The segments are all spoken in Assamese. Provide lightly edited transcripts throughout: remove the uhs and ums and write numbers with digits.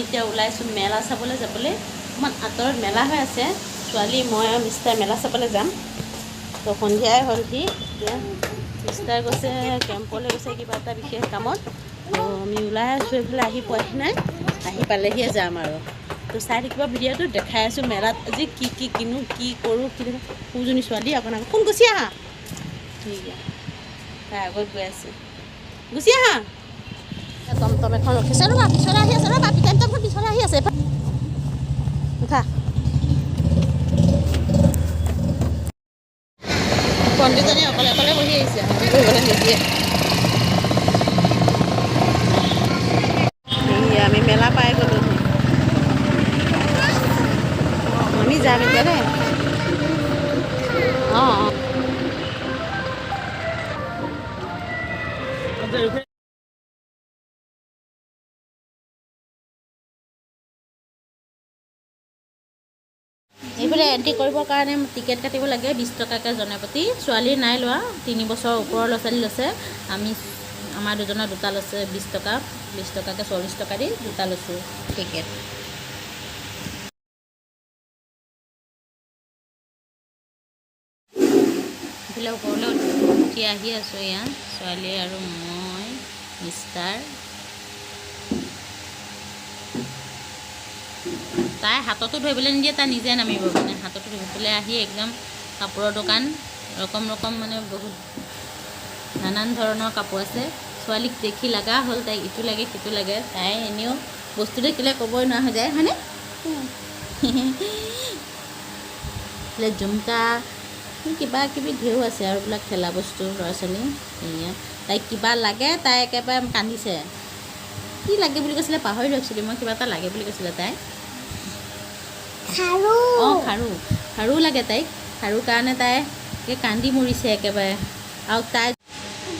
এতিয়া ওলাইছোঁ মেলা চাবলৈ যাবলৈ। অকণমান আঁতৰত মেলা হৈ আছে। ছোৱালী মই আৰু মিষ্টাৰ মেলা চাবলৈ যাম। তো সন্ধিয়াই হ'লহি। এতিয়া মিষ্টাৰ গৈছে কেম্পলৈ, গৈছে কিবা এটা বিশেষ কামত। তো আমি ওলাই আছোঁ, এইফালে আহি পোৱাহি নাই, আহি পালেহিয়ে যাম আৰু। তো চাই থাকিব ভিডিঅ'টো, দেখাই আছোঁ মেলাত আজি কি কি কিনো, কি কৰোঁ, কি সৰুজনী ছোৱালী আপোনাক কোন গুচি আহা। ঠিক আছে, তাই আগত গৈ আছে, গুচি আহা। টমটম এখন ৰখিছে, ৰ'বা পিছলৈ আহি আছে, ৰ'বা টমটমখন পিছলৈ আহি আছে, উঠা। পণ্ডিতজনী অকলে অকলে বহি আহিছে, আমি বহিবলৈ নিদিয়ে। আমি মেলা পাই গ'লো, আমি যাম এতিয়া দেই। অঁ অঁ এইফালে এণ্ট্ৰি কৰিবৰ কাৰণে টিকেট কাটিব লাগে 20 টকাকৈ জনে প্ৰতি। ছোৱালীৰ নাই লোৱা, 3 বছৰৰ ওপৰৰ ল'ৰা ছোৱালী লৈছে। আমাৰ দুজনৰ দুটা লৈছে 20 টকা, 20 টকাকৈ 40 টকা দি দুটা লৈছোঁ টিকেট। এইফালে ওপৰলৈ উঠি আহি আছোঁ, ইয়াত ছোৱালী আৰু মই, মিষ্টাৰ। তাই হাততো ধৰিবলৈ নিদিয়ে, তাই নিজে নামিব মানে। হাততো ধৰি পেলাই আহি একদম কাপোৰৰ দোকান ৰকম মানে বহুত নানান ধৰণৰ কাপোৰ আছে। ছোৱালীক দেখি লগা হ'ল, তাইক ইটো লাগে সিটো লাগে। তাই এনেও বস্তু দেখিলে ক'বই নোৱাৰা হৈ যায়, হয়নে? এইফালে জুমকা কিবা কিবি ঢেউ আছে আৰু এইবিলাক খেলা বস্তু ল'ৰা ছোৱালী। এয়া তাইক কিবা লাগে, তাই একেবাৰে কান্দিছে। কি লাগে বুলি কৈছিলে পাহৰি ৰৈছিলোঁ মই, কিবা এটা লাগে বুলি কৈছিলে তাই। অঁ খাৰু লাগে তাইক। খাৰুৰ কাৰণে তাই কান্দি মৰিছে একেবাৰে। আৰু তাই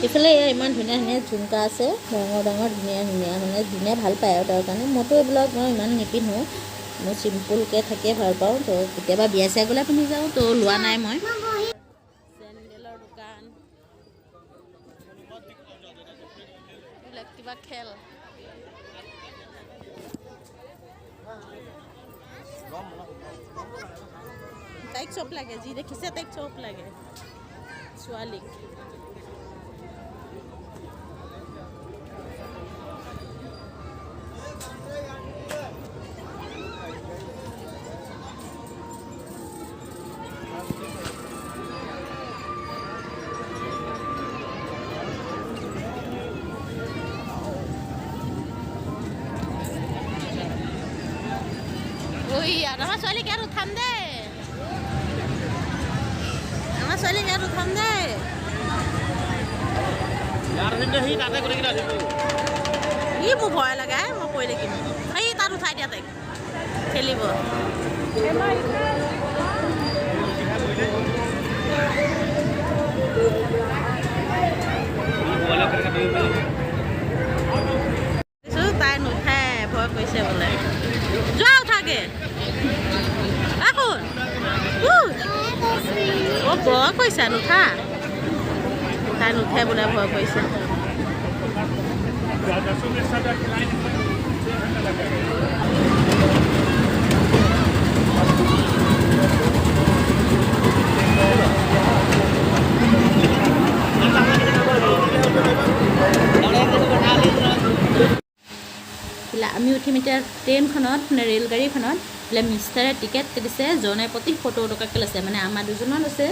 এইফালে ইমান ধুনীয়া ধুনীয়া ঝুমকা আছে, ডাঙৰ ডাঙৰ ধুনীয়া ধুনীয়া, মানে ধুনীয়া ভাল পায় আৰু তাৰ কাৰণে। মইতো এইবিলাক মই ইমান নিপিন্ধোঁ, মই চিম্পুলকৈ থাকিয়ে ভাল পাওঁ। তো কেতিয়াবা বিয়া চিয়া গ'লে পিন্ধি যাওঁ, তো লোৱা নাই মই। চেণ্ডেলৰ দোকান, এইবিলাক কিবা খেল। তাইক চব লাগে, যি দেখিছে তাইক চব লাগে ছোৱালীক। আমাৰ ছোৱালীক ইয়াত উঠাম দেই, আমাৰ ছোৱালীক ইয়াত উঠাম দেই। ই মোৰ ভয় লগাই, মই কৈ থাকিম। এই তাত উঠাই দিয়া, তাইক খেলিব। তাই নুঠাই, ভয় কৰিছে বোলে। যোৱা উঠাগে, ভয় কৰিছা, নুঠা। তাই নুঠে বোলে, ভয় কৰিছে। আমি উঠিম এতিয়া ট্ৰেইনখনত, মানে ৰেলগাড়ীখনত। বোলে মিষ্টাৰে টিকেট কাটিছে, জনে প্ৰতি 70 টকাকৈ লৈছে। মানে আমাৰ দুজনৰ লৈছে,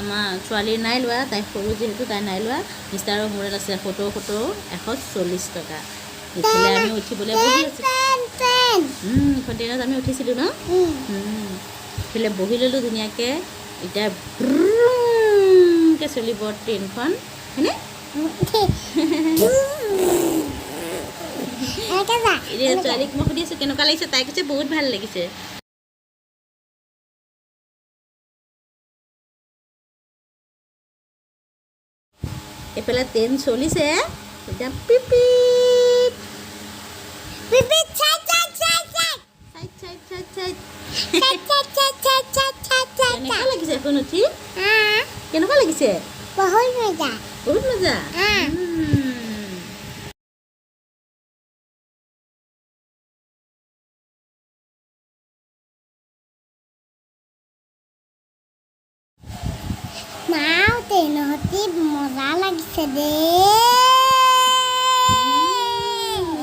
আমাৰ ছোৱালীৰ নাই লোৱা, তাই সৰু যিহেতু তাই নাই লোৱা। মিষ্টাৰৰ মূৰত আছে 70 140 টকা। এইফালে আমি উঠিবলৈ বহি আছোঁ। এখন ট্ৰেইনত আমি উঠিছিলোঁ ন। এইফালে বহি ল'লোঁ ধুনীয়াকৈ। এতিয়া চলিব ট্ৰেইনখন, হয়নে? ছোৱালীক মই সুধি আছোঁ কেনেকুৱা লাগিছে, তাই কৈছে বহুত ভাল লাগিছে। এইফালে ট্ৰেইন চলিছে, এতিয়া কেনেকুৱা লাগিছে এখন উঠি? কেনেকুৱা লাগিছে? বহুত মজা। ট্ৰেইনতে মজা লাগিছে দে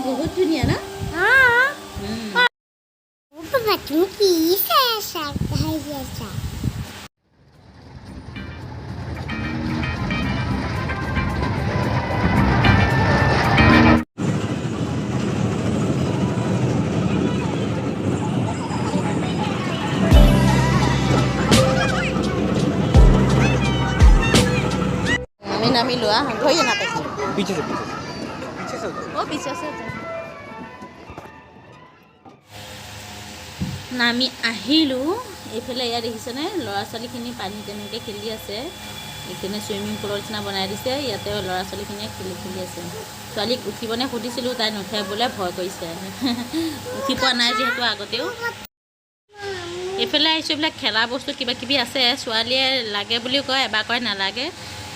বহুত ধুনীয়া না বাবা তুমি কি চাই আছা হাঁহি আছা আমি নামিলো ধৰিয়ে নাপাইছোঁ पीछे से অ' পিছে আছে নামি আহিলোঁ এইফালে ইয়াত দেখিছেনে ল'ৰা ছোৱালীখিনি পানী তেনেকৈ খেলি আছে এইখিনি চুইমিং পুলৰ নিচিনা বনাই দিছে ইয়াতে ল'ৰা ছোৱালীখিনিয়ে খেলি আছে ছোৱালীক উঠিবনে সুধিছিলোঁ তাই নুঠে বোলে ভয় কৰিছে উঠি পোৱা নাই যিহেতু আগতেও এইফালে আহিছোঁ এইবিলাক খেলা বস্তু কিবা কিবি আছে ছোৱালীয়ে লাগে বুলিও কয় এবাৰ কয় নালাগে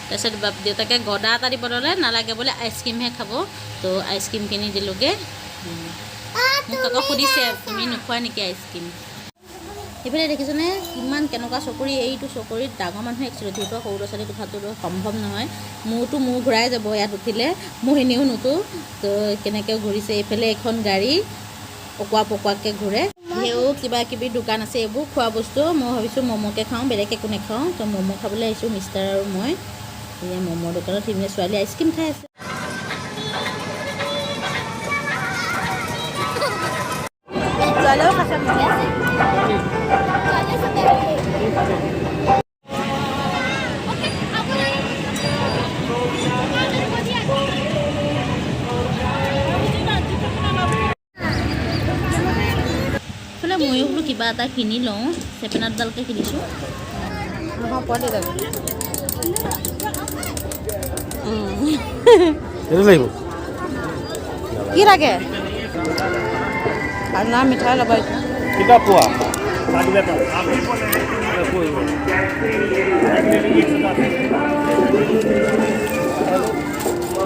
তাৰপিছত দেউতাকে গদা এটা দিব ল'লে নালাগে বোলে আইচক্ৰীমহে খাব তো আইচক্ৰীম কিনি দিলোঁগৈ মোক আকৌ সুধিছে তুমি নোখোৱা নেকি আইচক্ৰীম এইফালে দেখিছেনে কিমান কেনেকুৱা চকৰি এইটো চকৰিত ডাঙৰ মানুহে একচুৱেলি যিহেতু সৰু ল'ৰা ছোৱালীক উঠাটো সম্ভৱ নহয় মূৰটো মূৰ ঘূৰাই যাব ইয়াত উঠিলে মোৰ এনেও নুঠো তো কেনেকৈ ঘূৰিছে এইফালে এখন গাড়ী পকোৱা পকোৱাকৈ ঘূৰে সেও কিবা কিবি দোকান আছে এইবোৰ খোৱা বস্তু মই ভাবিছোঁ ম'ম'কে খাওঁ বেলেগ একো নাখাওঁ তো ম'ম' খাবলৈ আহিছোঁ মিষ্টাৰ আৰু মই এয়া ম'মৰ দোকানত ধুনীয়া ছোৱালী আইচক্ৰীম খাই আছে ছোৱালীও খাইছে ময়ো বোলো কিবা এটা কিনি লওঁ চেপেনাতডালকৈ কিনিছোঁ কি লাগে আৰু না মিঠাই ল'ব कितना पोआ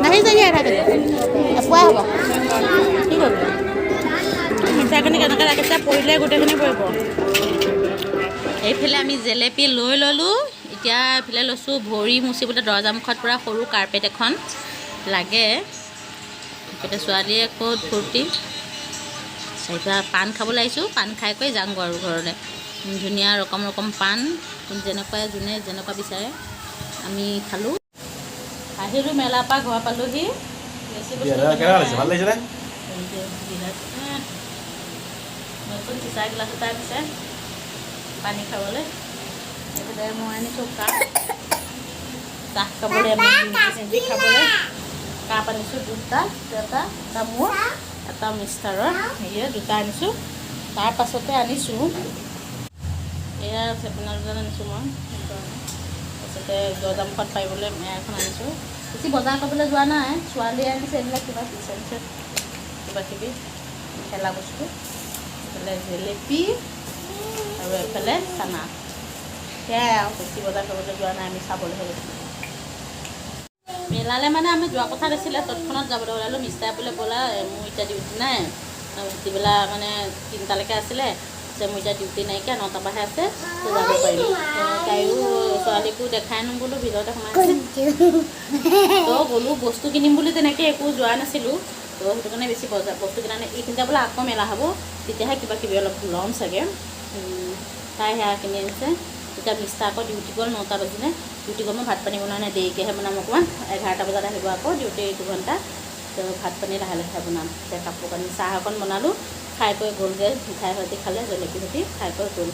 নাহি যাই থাকে এপুৱাই হ'ব কি কৰিব মিঠাইখিনি কেনেকৈ ৰাখিছে পৰিলে গোটেইখিনি পৰিব এইফালে আমি জেলেপি লৈ ল'লোঁ এতিয়া এইফালে লৈছোঁ ভৰি মুচিবলৈ দৰ্জা মুখত পূৰা সৰু কাৰ্পেট এখন লাগে এতিয়া ছোৱালীয়ে ক'ত ফূৰ্তি এতিয়া পাণ খাবলৈ আহিছোঁ পাণ খাই কৰি যাওঁগৈ আৰু ঘৰলৈ ধুনীয়া ৰকম ৰকম পাণ যেনেকুৱা যোনে যেনেকুৱা বিচাৰে আমি খালোঁ আহিলোঁ মেলাৰ পৰা ঘৰ পালোঁহি নতুন চিচা গিলাচ এটা দিছে পানী খাবলৈ এইফালে মই আনিছোঁ কাপ চাহ খাবলৈ আমি খাবলৈ কাপ আনিছোঁ দুটা এটা মোৰ এটা মিষ্টাৰৰ সেয়ে দুটা আনিছোঁ তাৰপাছতে আনিছোঁ এয়া চেপেনাৰ দুজন আনিছোঁ মই তাৰপিছতে দৰ্জামুখত পাৰিবলৈ মেয়া এখন আনিছোঁ বেছি বজাৰ কৰিবলৈ যোৱা নাই ছোৱালীয়ে আনিছে এইবিলাক কিবা আনিছে কিবা কিবি খেলা বস্তু এইফালে জেলেপি আৰু এইফালে চানা সেয়াই আৰু বেছি বজাৰ কৰিবলৈ যোৱা নাই আমি চাবলৈহে গৈছোঁ মেলালৈ মানে আমি যোৱা কথা নাছিলে তৎক্ষণাত যাবলৈ ওলালোঁ মিষ্টাৰ বোলে ব'লা মোৰ এতিয়া ডিউটি নাই ডিউটিবেলা মানে 3টালৈকে আছিলে যে মোৰ এতিয়া ডিউটি নাইকিয়া 9টা পৰাহে আছে তো যাব পাৰিলোঁ তাইও ছোৱালীকো দেখাই আনো বোলো ভিতৰতে সোমাইছে তো গ'লোঁ বস্তু কিনিম বুলি তেনেকৈ একো যোৱা নাছিলোঁ তো সেইটো কাৰণে বেছি বস্তু কিনা নাই এইখিনিতে বোলে আকৌ মেলা হ'ব তেতিয়াহে কিবা কিবি অলপ ল'ম চাগে তাই সেয়া কিনি আনিছে এতিয়া মিষ্টাৰ আকৌ ডিউটি গ'ল 9টা বাজিলে ডিউটি গ'ল মই ভাত পানী বনোৱা নাই দেৰিকৈহে বনাম অকণমান 11টা বজাত আহিব আকৌ ডিউটি 2 ঘণ্টা তো ভাত পানী লাহে লাহে বনাম এতিয়া কাপোৰ কানি চাহ অকণ বনালোঁ খাই কৰি গ'লগৈ মিঠাই সৈতে খালে জেলেপি সৈতে খাই কৰি গ'ল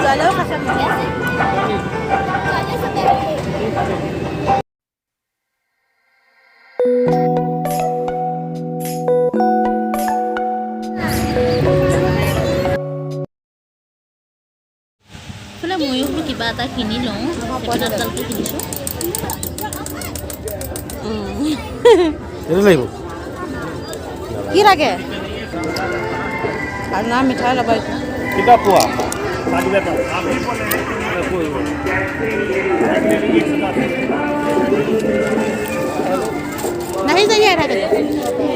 ছোৱালীও খাইছে ময়ো বোলো কিবা এটা কিনি লওঁ চেপেনাতডালকৈ কিনিছোঁ কি লাগে আৰু না মিঠাই ল'ব कितना पोआ নাহি যাই থাকে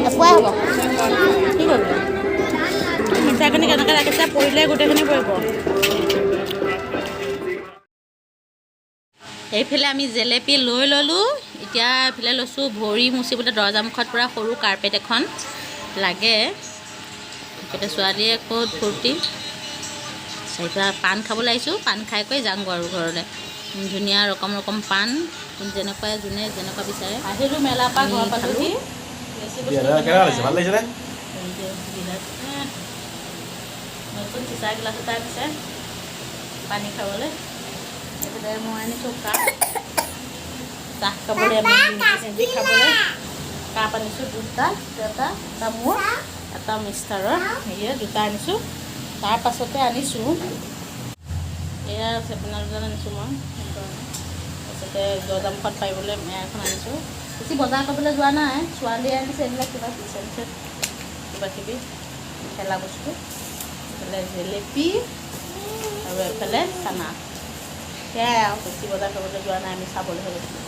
এপুৱাই হ'ব কি কৰিব পৰিলে গোটেইখিনি পৰিব। এইফালে আমি জেলেপি লৈ ল'লোঁ। এতিয়া এইফালে লৈছোঁ ভৰি মুচিবলৈ দৰ্জা মুখত পৰা সৰু কাৰ্পেট এখন লাগে। এইফালে ছোৱালীয়ে ক'ত ফূৰ্তি। এতিয়া পাণ খাবলৈ আহিছোঁ, পাণ খাই কৰি যাওঁগৈ আৰু ঘৰলৈ। ধুনীয়া ৰকম ৰকম পাণ, যেনেকুৱাই যোনে যেনেকুৱা বিচাৰে। আহিলোঁ মেলাৰ পৰা ঘৰ পালোহি। নতুন চিচাৰ গিলাচ এটা আনিছে পানী খাবলৈ। এইফালে মই আনিছোঁ কাপ, চাহ খাবলৈ, মেগি খাবলৈ কাপ আনিছোঁ দুটা, এটা মোৰ এটা মিষ্টাৰৰ হেৰিয়ে দুটা আনিছোঁ। তাৰপাছতে আনিছোঁ এয়া চেপেনা দুডাল আনিছোঁ মই। তাৰপিছতে দৰ্জা মুখত পাৰিবলৈ মেয়া এখন আনিছোঁ। বেছি বজাৰ কৰিবলৈ যোৱা নাই, ছোৱালীয়ে আনিছে এইবিলাক কিবা আনিছে কিবা কিবি খেলা বস্তু। এইফালে জেলেপি আৰু এইফালে চানা। সেয়াই আৰু বেছি বজাৰ কৰিবলৈ যোৱা নাই, আমি চাবলৈহে গৈছোঁ।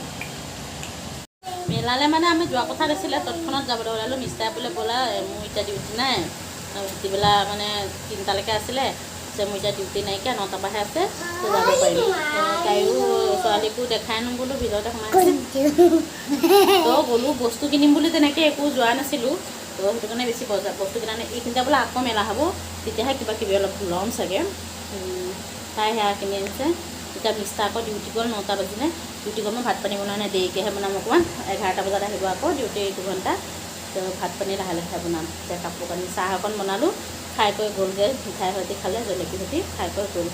মেলালৈ মানে আমি যোৱা কথা নাছিলে, তৎক্ষণাত যাবলৈ ওলালোঁ। মিষ্টাই বোলে ব'লা, মোৰ এতিয়া ডিউটি নাই, ডিউটিবেলা মানে 3টালৈকে আছিলে, যে মোৰ এতিয়া ডিউটি নাইকিয়া, 9টাৰ পৰাহে আছে, তো যাব পাৰিলোঁ। তাইও ছোৱালীকো দেখাই আনো বোলো, ভিতৰতে সোমাইছে। তো গ'লোঁ, বস্তু কিনিম বুলি তেনেকৈ একো যোৱা নাছিলোঁ। তো সেইটো কাৰণে বেছি বস্তু কিনা নাই। এইখিনিতে বোলে আকৌ মেলা হ'ব, তেতিয়াহে কিবা কিবি অলপ ল'ম চাগে। তাই সেয়া কিনি আনিছে। এতিয়া মিষ্টা আকৌ ডিউটি গ'ল, 9টা বাজিলে। ডিউটি গ'ল, মই ভাত পানী বনোৱা নাই, দেৰিকৈহে বনাম অকণমান। 11টা বজাত আহিব আকৌ ডিউটি 2 ঘণ্টা। তো ভাত পানী লাহে লাহে বনাম। এতিয়া কাপোৰ কানি চাহ অকণ বনালোঁ, খাই কৰি গ'লগৈ। মিঠাই সৈতে খালে, জেলেপি সৈতে খাই কৰি গ'ল।